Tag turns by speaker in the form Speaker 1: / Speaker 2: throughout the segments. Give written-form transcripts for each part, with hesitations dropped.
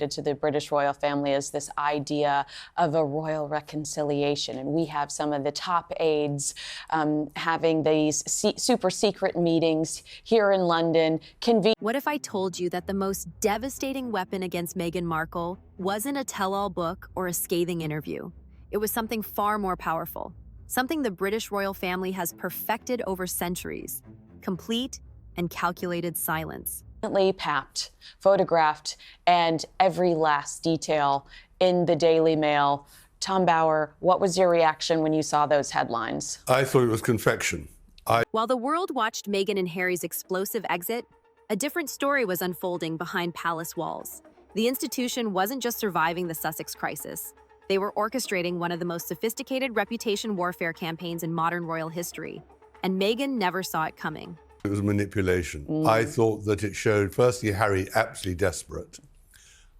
Speaker 1: to the British royal family is this idea of a royal reconciliation. And we have some of the top aides having these super secret meetings here in London.
Speaker 2: What if I told you that the most devastating weapon against Meghan Markle wasn't a tell-all book or a scathing interview? It was something far more powerful, something the British royal family has perfected over centuries: complete and calculated silence.
Speaker 1: Papped, photographed, and every last detail in the Daily Mail. Tom Bauer, what was your reaction when you saw those headlines?
Speaker 3: I thought it was confection.
Speaker 2: While the world watched Meghan and Harry's explosive exit, a different story was unfolding behind palace walls. The institution wasn't just surviving the Sussex crisis. They were orchestrating one of the most sophisticated reputation warfare campaigns in modern royal history, and Meghan never saw it coming.
Speaker 3: It was manipulation. I thought that it showed, firstly, Harry absolutely desperate.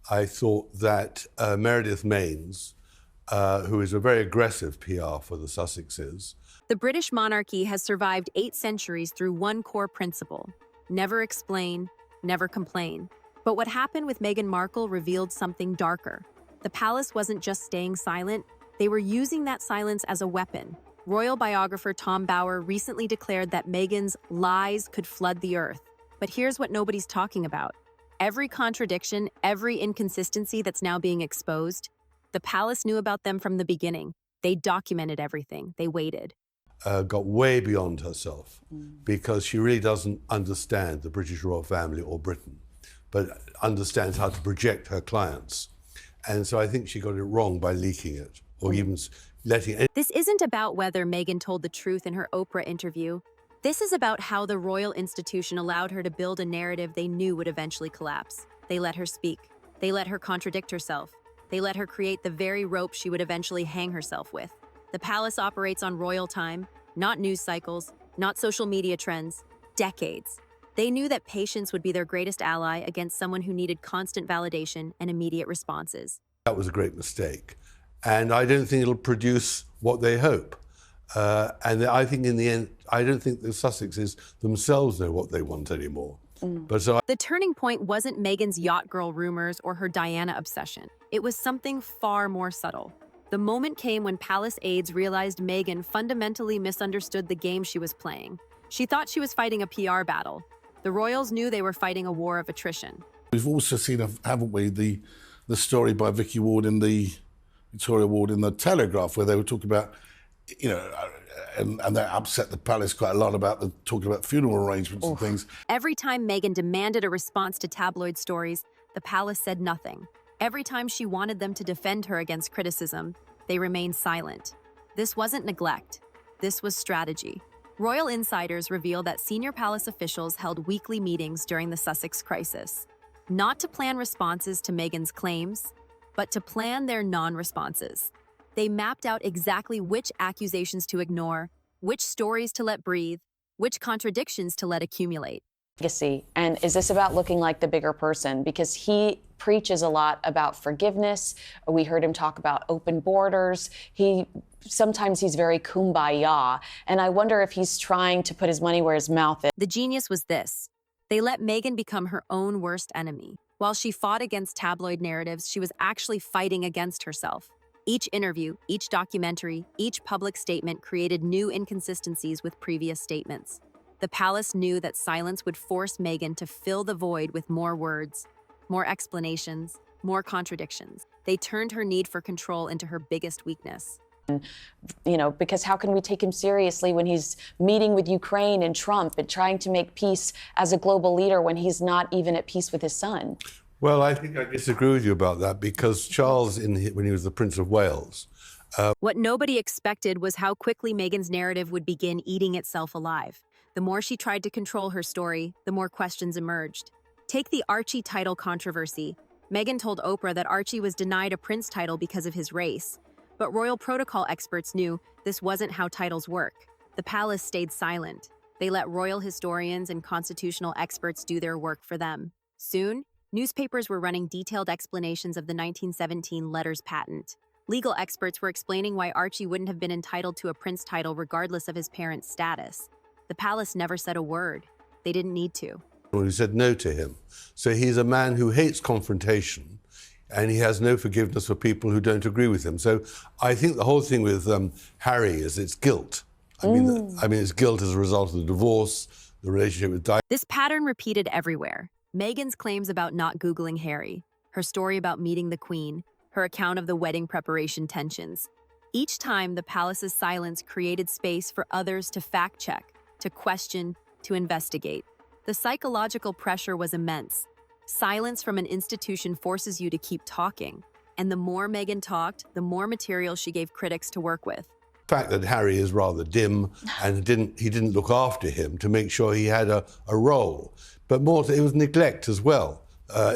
Speaker 3: I thought that Meredith Maines, who is a very aggressive PR for the Sussexes.
Speaker 2: The British monarchy has survived 8 centuries through one core principle: never explain, never complain. But what happened with Meghan Markle revealed something darker. The palace wasn't just staying silent, they were using that silence as a weapon. Royal biographer Tom Bauer recently declared that Meghan's lies could flood the earth. But here's what nobody's talking about. Every contradiction, every inconsistency that's now being exposed, the palace knew about them from the beginning. They documented everything. They waited.
Speaker 3: Got way beyond herself because she really doesn't understand the British royal family or Britain, but understands how to project her clients. And so I think she got it wrong by leaking it or even letting it.
Speaker 2: This isn't about whether Meghan told the truth in her Oprah interview. This is about how the royal institution allowed her to build a narrative they knew would eventually collapse. They let her speak. They let her contradict herself. They let her create the very rope she would eventually hang herself with. The palace operates on royal time, not news cycles, not social media trends, decades. They knew that patience would be their greatest ally against someone who needed constant validation and immediate responses.
Speaker 3: That was a great mistake. And I don't think it'll produce what they hope. And I think in the end, I don't think the Sussexes themselves know what they want anymore.
Speaker 2: The turning point wasn't Meghan's yacht girl rumors or her Diana obsession. It was something far more subtle. The moment came when palace aides realized Meghan fundamentally misunderstood the game she was playing. She thought she was fighting a PR battle. The royals knew they were fighting a war of attrition.
Speaker 4: We've also seen, haven't we, the story by Vicky Ward in the Victoria Ward in the Telegraph, where they were talking about, you know, and that upset the palace quite a lot about talking about funeral arrangements and things.
Speaker 2: Every time Meghan demanded a response to tabloid stories, the palace said nothing. Every time she wanted them to defend her against criticism, they remained silent. This wasn't neglect. This was strategy. Royal insiders revealed that senior palace officials held weekly meetings during the Sussex crisis, not to plan responses to Meghan's claims, but to plan their non-responses. They mapped out exactly which accusations to ignore, which stories to let breathe, which contradictions to let accumulate.
Speaker 1: Legacy. And is this about looking like the bigger person? Because he preaches a lot about forgiveness. We heard him talk about open borders. Sometimes he's very kumbaya. And I wonder if he's trying to put his money where his mouth is.
Speaker 2: The genius was this. They let Meghan become her own worst enemy. While she fought against tabloid narratives, she was actually fighting against herself. Each interview, each documentary, each public statement created new inconsistencies with previous statements. The palace knew that silence would force Meghan to fill the void with more words, more explanations, more contradictions. They turned her need for control into her biggest weakness.
Speaker 1: You know, because how can we take him seriously when he's meeting with Ukraine and Trump and trying to make peace as a global leader when he's not even at peace with his son?
Speaker 3: Well, I think I disagree with you about that because Charles, when he was the Prince of Wales...
Speaker 2: What nobody expected was how quickly Meghan's narrative would begin eating itself alive. The more she tried to control her story, the more questions emerged. Take the Archie title controversy. Meghan told Oprah that Archie was denied a prince title because of his race. But royal protocol experts knew this wasn't how titles work. The palace stayed silent. They let royal historians and constitutional experts do their work for them. Soon, newspapers were running detailed explanations of the 1917 letters patent. Legal experts were explaining why Archie wouldn't have been entitled to a prince title regardless of his parents' status. The palace never said a word. They didn't need to.
Speaker 3: Who said no to him. So he's a man who hates confrontation. and he has no forgiveness for people who don't agree with him. So I think the whole thing with Harry is it's guilt. I mean, it's guilt as a result of the divorce, the relationship with Diana.
Speaker 2: This pattern repeated everywhere. Meghan's claims about not Googling Harry, her story about meeting the Queen, her account of the wedding preparation tensions. Each time, the palace's silence created space for others to fact-check, to question, to investigate. The psychological pressure was immense. Silence from an institution forces you to keep talking. And the more Meghan talked, the more material she gave critics to work with.
Speaker 3: The fact that Harry is rather dim and he didn't look after him to make sure he had a role. But more, it was neglect as well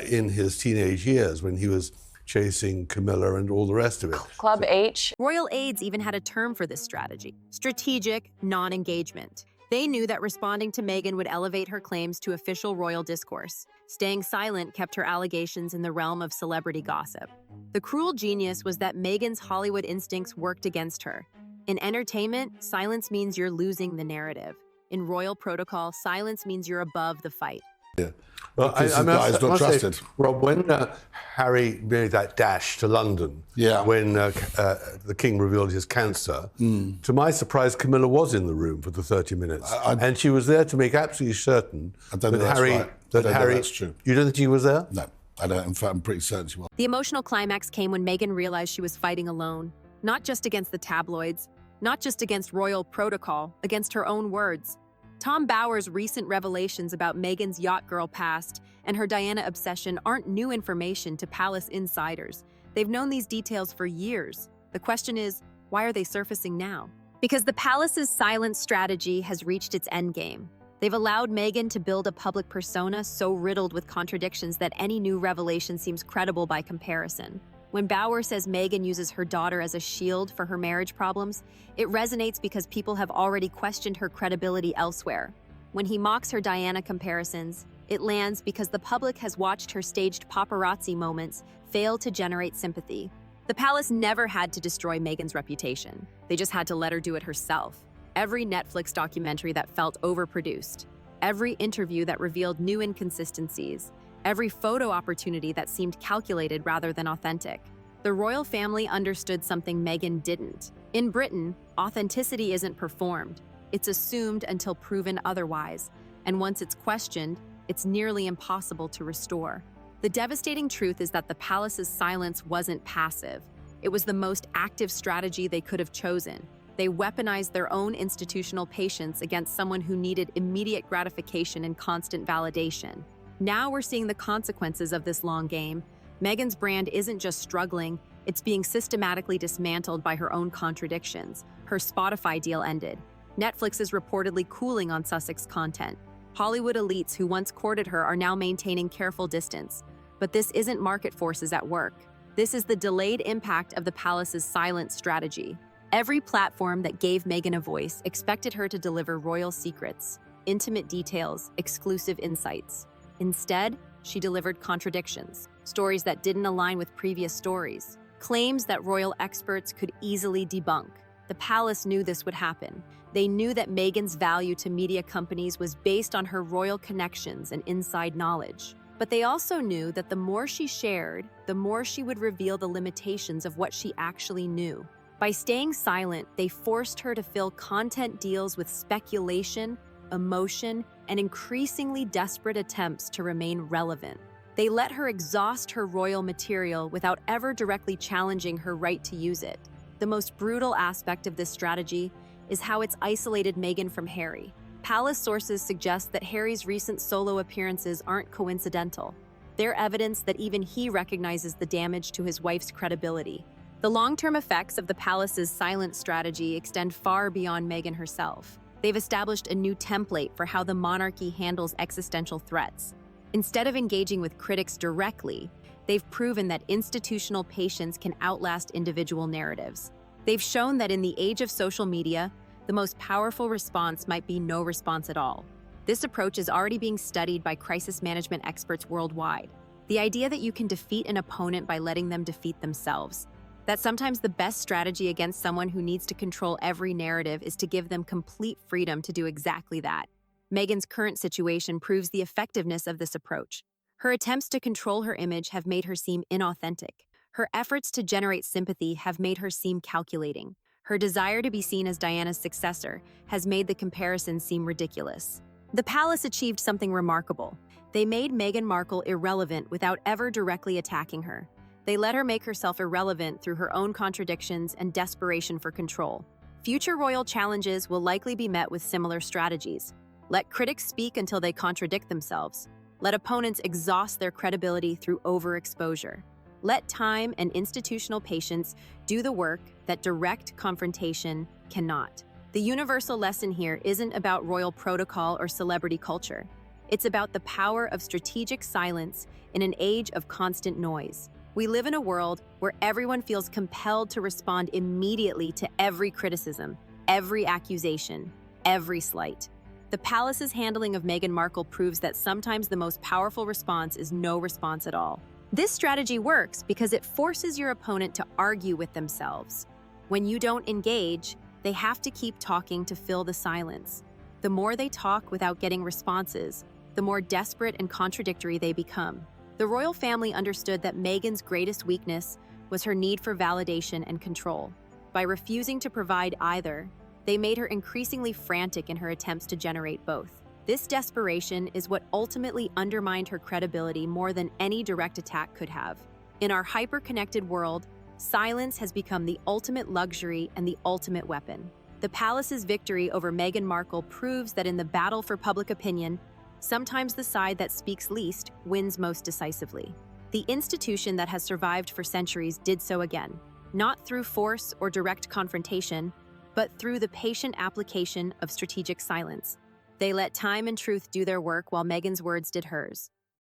Speaker 3: in his teenage years when he was chasing Camilla and all the rest of it.
Speaker 1: Club H.
Speaker 2: Royal aides even had a term for this strategy: strategic non-engagement. They knew that responding to Meghan would elevate her claims to official royal discourse. Staying silent kept her allegations in the realm of celebrity gossip. The cruel genius was that Meghan's Hollywood instincts worked against her. In entertainment, silence means you're losing the narrative. In royal protocol, silence means you're above the fight.
Speaker 3: Yeah. Well,
Speaker 4: I must trusted.
Speaker 3: Say, Rob, when Harry made that dash to London, when the King revealed his cancer, to my surprise, Camilla was in the room for the 30 minutes. And she was there to make absolutely certain that Harry...
Speaker 4: That's true.
Speaker 3: You don't think she was there?
Speaker 4: No, I don't. In fact, I'm pretty certain she was.
Speaker 2: The emotional climax came when Meghan realized she was fighting alone, not just against the tabloids, not just against royal protocol, against her own words. Tom Bower's recent revelations about Meghan's yacht girl past and her Diana obsession aren't new information to palace insiders. They've known these details for years. The question is, why are they surfacing now? Because the palace's silent strategy has reached its endgame. They've allowed Meghan to build a public persona so riddled with contradictions that any new revelation seems credible by comparison. When Bower says Meghan uses her daughter as a shield for her marriage problems, it resonates because people have already questioned her credibility elsewhere. When he mocks her Diana comparisons, it lands because the public has watched her staged paparazzi moments fail to generate sympathy. The palace never had to destroy Meghan's reputation. They just had to let her do it herself. Every Netflix documentary that felt overproduced, every interview that revealed new inconsistencies, every photo opportunity that seemed calculated rather than authentic. The royal family understood something Meghan didn't. In Britain, authenticity isn't performed. It's assumed until proven otherwise, and once it's questioned, it's nearly impossible to restore. The devastating truth is that the palace's silence wasn't passive. It was the most active strategy they could have chosen. They weaponized their own institutional patience against someone who needed immediate gratification and constant validation. Now we're seeing the consequences of this long game. Meghan's brand isn't just struggling, it's being systematically dismantled by her own contradictions. Her Spotify deal ended. Netflix is reportedly cooling on Sussex content. Hollywood elites who once courted her are now maintaining careful distance. But this isn't market forces at work. This is the delayed impact of the palace's silent strategy. Every platform that gave Meghan a voice expected her to deliver royal secrets, intimate details, exclusive insights. Instead, she delivered contradictions, stories that didn't align with previous stories, claims that royal experts could easily debunk. The palace knew this would happen. They knew that Meghan's value to media companies was based on her royal connections and inside knowledge. But they also knew that the more she shared, the more she would reveal the limitations of what she actually knew. By staying silent, they forced her to fill content deals with speculation, emotion, and increasingly desperate attempts to remain relevant. They let her exhaust her royal material without ever directly challenging her right to use it. The most brutal aspect of this strategy is how it's isolated Meghan from Harry. Palace sources suggest that Harry's recent solo appearances aren't coincidental. They're evidence that even he recognizes the damage to his wife's credibility. The long-term effects of the palace's silent strategy extend far beyond Meghan herself. They've established a new template for how the monarchy handles existential threats. Instead of engaging with critics directly, they've proven that institutional patience can outlast individual narratives. They've shown that in the age of social media, the most powerful response might be no response at all. This approach is already being studied by crisis management experts worldwide. The idea that you can defeat an opponent by letting them defeat themselves. That sometimes the best strategy against someone who needs to control every narrative is to give them complete freedom to do exactly that. Meghan's current situation proves the effectiveness of this approach. Her attempts to control her image have made her seem inauthentic. Her efforts to generate sympathy have made her seem calculating. Her desire to be seen as Diana's successor has made the comparison seem ridiculous. The palace achieved something remarkable. They made Meghan Markle irrelevant without ever directly attacking her. They let her make herself irrelevant through her own contradictions and desperation for control. Future royal challenges will likely be met with similar strategies. Let critics speak until they contradict themselves. Let opponents exhaust their credibility through overexposure. Let time and institutional patience do the work that direct confrontation cannot. The universal lesson here isn't about royal protocol or celebrity culture. It's about the power of strategic silence in an age of constant noise. We live in a world where everyone feels compelled to respond immediately to every criticism, every accusation, every slight. The palace's handling of Meghan Markle proves that sometimes the most powerful response is no response at all. This strategy works because it forces your opponent to argue with themselves. When you don't engage, they have to keep talking to fill the silence. The more they talk without getting responses, the more desperate and contradictory they become. The royal family understood that Meghan's greatest weakness was her need for validation and control. By refusing to provide either, they made her increasingly frantic in her attempts to generate both. This desperation is what ultimately undermined her credibility more than any direct attack could have. In our hyper-connected world, silence has become the ultimate luxury and the ultimate weapon. The palace's victory over Meghan Markle proves that in the battle for public opinion, sometimes the side that speaks least wins most decisively. The institution that has survived for centuries did so again, not through force or direct confrontation, but through the patient application of strategic silence. They let time and truth do their work while Meghan's words did hers.